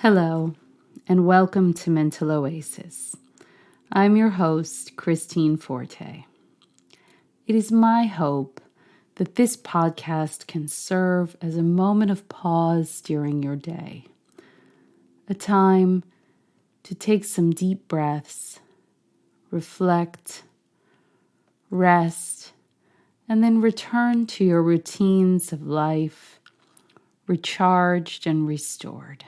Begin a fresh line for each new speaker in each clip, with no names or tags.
Hello, and welcome to Mental Oasis. I'm your host, Christine Forte. It is my hope that this podcast can serve as a moment of pause during your day, a time to take some deep breaths, reflect, rest, and then return to your routines of life, recharged and restored.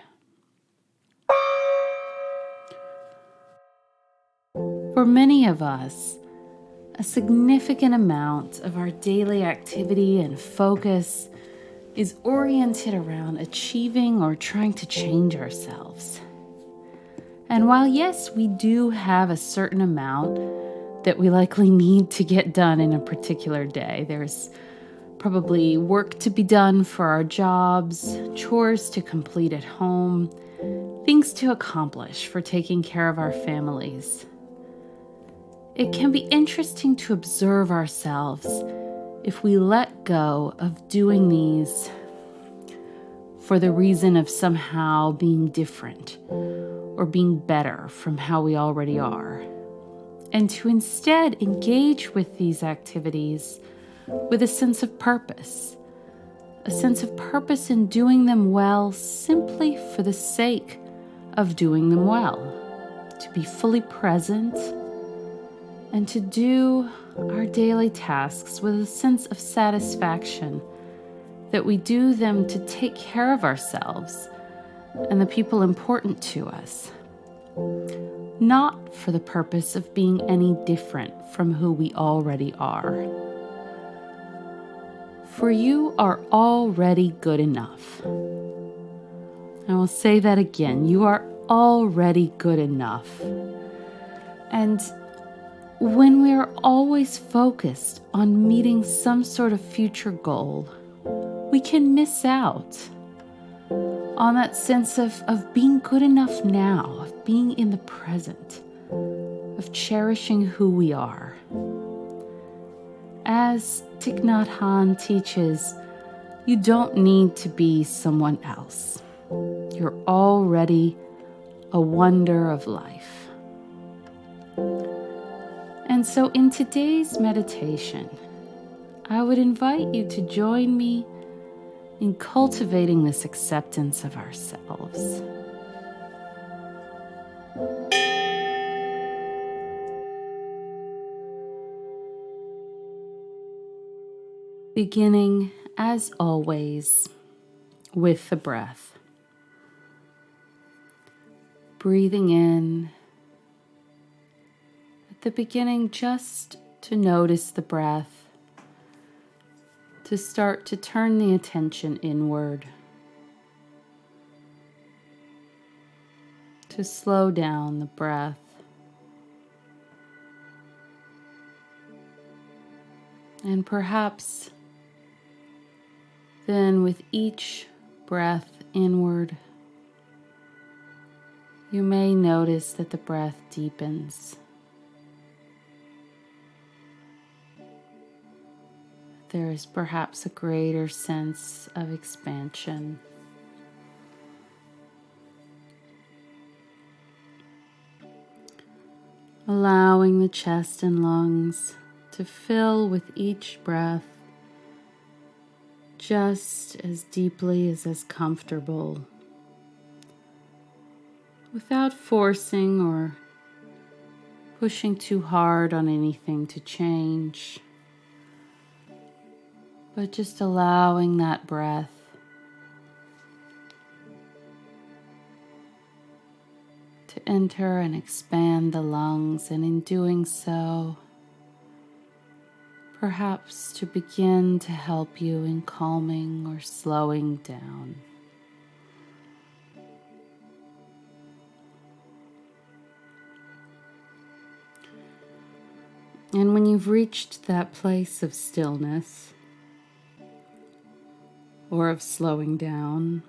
For many of us, a significant amount of our daily activity and focus is oriented around achieving or trying to change ourselves. And while yes, we do have a certain amount that we likely need to get done in a particular day, there's probably work to be done for our jobs, chores to complete at home, things to accomplish for taking care of our families. It can be interesting to observe ourselves if we let go of doing these for the reason of somehow being different or being better from how we already are, and to instead engage with these activities with a sense of purpose in doing them well simply for the sake of doing them well, to be fully present and to do our daily tasks with a sense of satisfaction that we do them to take care of ourselves and the people important to us, not for the purpose of being any different from who we already are. For you are already good enough. I will say that again. You are already good enough. And when we are always focused on meeting some sort of future goal, we can miss out on that sense of being good enough now, of being in the present, of cherishing who we are. As Thich Nhat Hanh teaches, you don't need to be someone else. You're already a wonder of life. And so in today's meditation, I would invite you to join me in cultivating this acceptance of ourselves. Beginning, as always, with the breath. Breathing in. At the beginning, just to notice the breath, to start to turn the attention inward, to slow down the breath, and perhaps then with each breath inward, you may notice that the breath deepens. There is perhaps a greater sense of expansion. Allowing the chest and lungs to fill with each breath just as deeply as comfortable, without forcing or pushing too hard on anything to change, but just allowing that breath to enter and expand the lungs, and in doing so, perhaps to begin to help you in calming or slowing down. And when you've reached that place of stillness or of slowing down,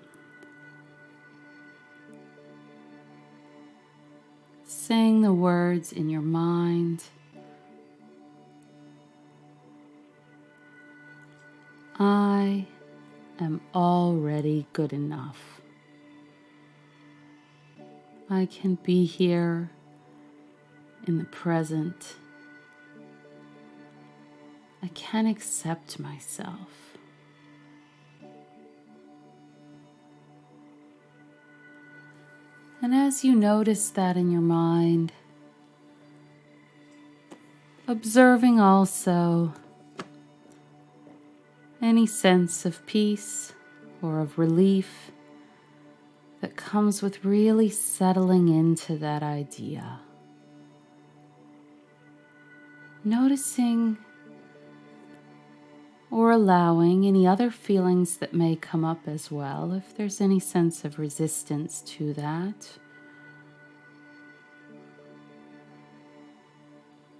saying the words in your mind, I am already good enough. I can be here in the present. I can accept myself. And as you notice that in your mind, observing also any sense of peace or of relief that comes with really settling into that idea. Noticing or allowing any other feelings that may come up as well, if there's any sense of resistance to that,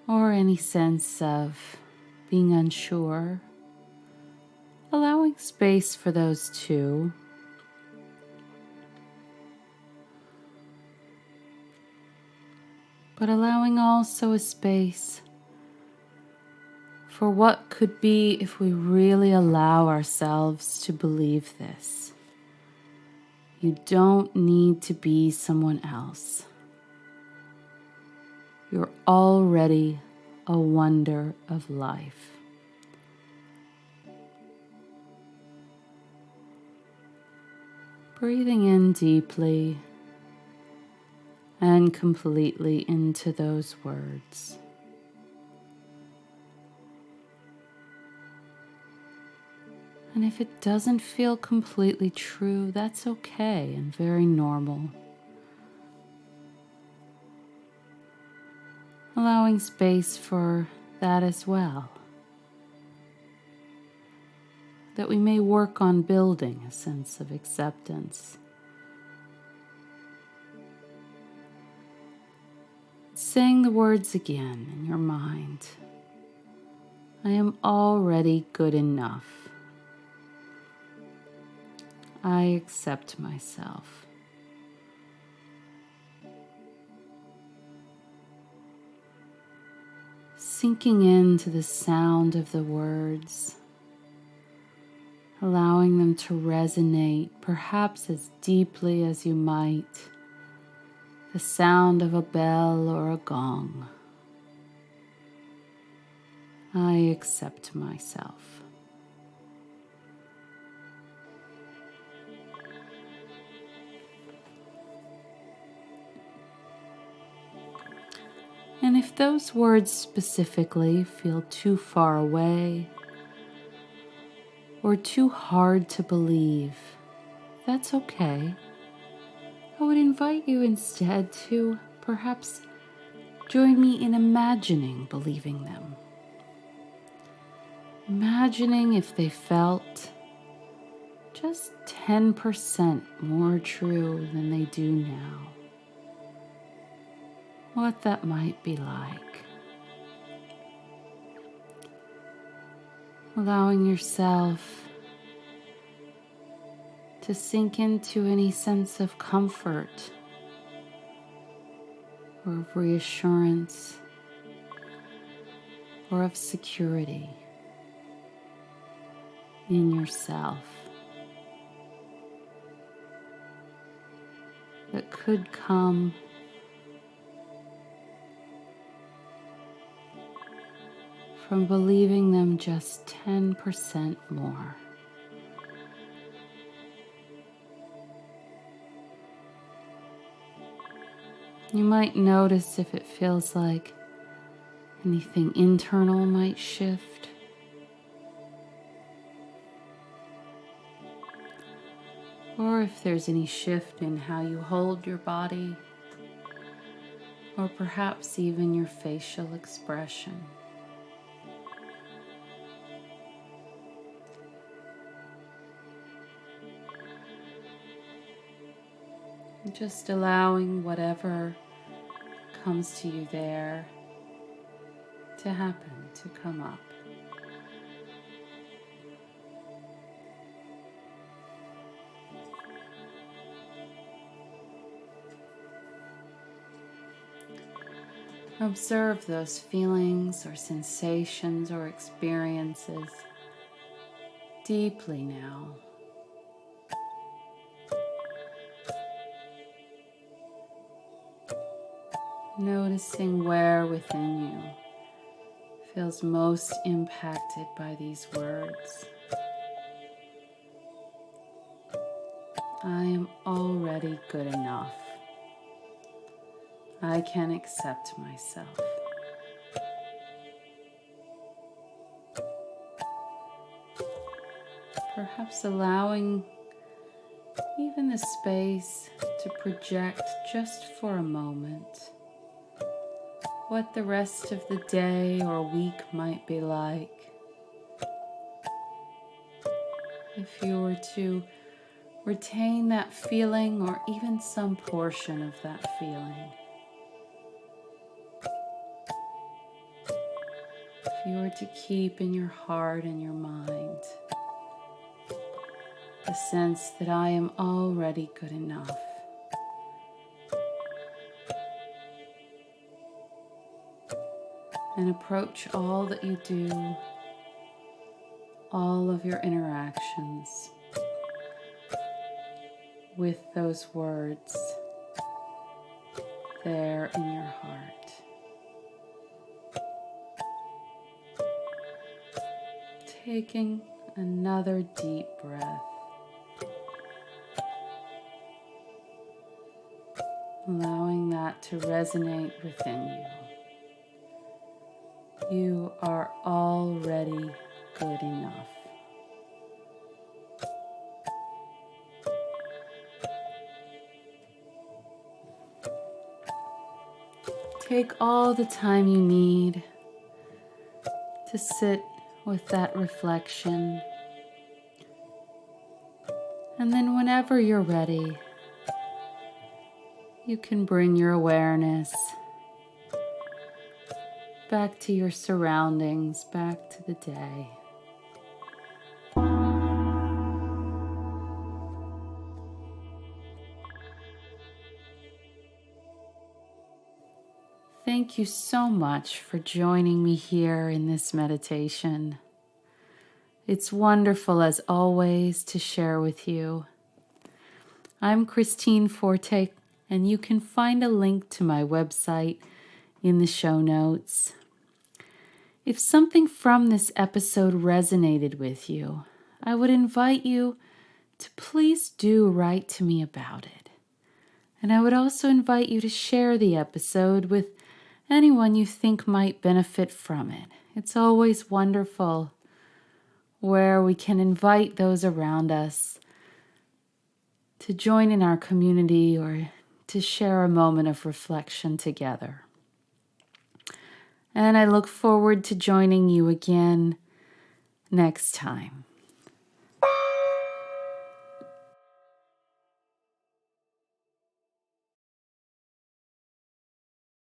or any sense of being unsure, allowing space for those too. But allowing also a space for what could be if we really allow ourselves to believe this. You don't need to be someone else. You're already a wonder of life. Breathing in deeply and completely into those words. And if it doesn't feel completely true, that's okay and very normal. Allowing space for that as well. That we may work on building a sense of acceptance. Saying the words again in your mind. I am already good enough. I accept myself. Sinking into the sound of the words, allowing them to resonate perhaps as deeply as you might the sound of a bell or a gong. I accept myself. And if those words specifically feel too far away or too hard to believe, that's okay. I would invite you instead to perhaps join me in imagining believing them. Imagining if they felt just 10% more true than they do now. What that might be like. Allowing yourself to sink into any sense of comfort or of reassurance or of security in yourself that could come from believing them just 10% more. You might notice if it feels like anything internal might shift. Or if there's any shift in how you hold your body, or perhaps even your facial expression. Just allowing whatever comes to you there to happen, to come up. Observe those feelings or sensations or experiences deeply now. Noticing where within you feels most impacted by these words. I am already good enough. I can accept myself. Perhaps allowing even the space to project just for a moment what the rest of the day or week might be like. If you were to retain that feeling or even some portion of that feeling. If you were to keep in your heart and your mind the sense that I am already good enough. And approach all that you do, all of your interactions with those words there in your heart. Taking another deep breath. Allowing that to resonate within you. You are already good enough. Take all the time you need to sit with that reflection. And then whenever you're ready, you can bring your awareness back to your surroundings, back to the day. Thank you so much for joining me here in this meditation. It's wonderful as always to share with you. I'm Christine Forte, and you can find a link to my website in the show notes. If something from this episode resonated with you, I would invite you to please do write to me about it. And I would also invite you to share the episode with anyone you think might benefit from it. It's always wonderful where we can invite those around us to join in our community or to share a moment of reflection together. And I look forward to joining you again next time.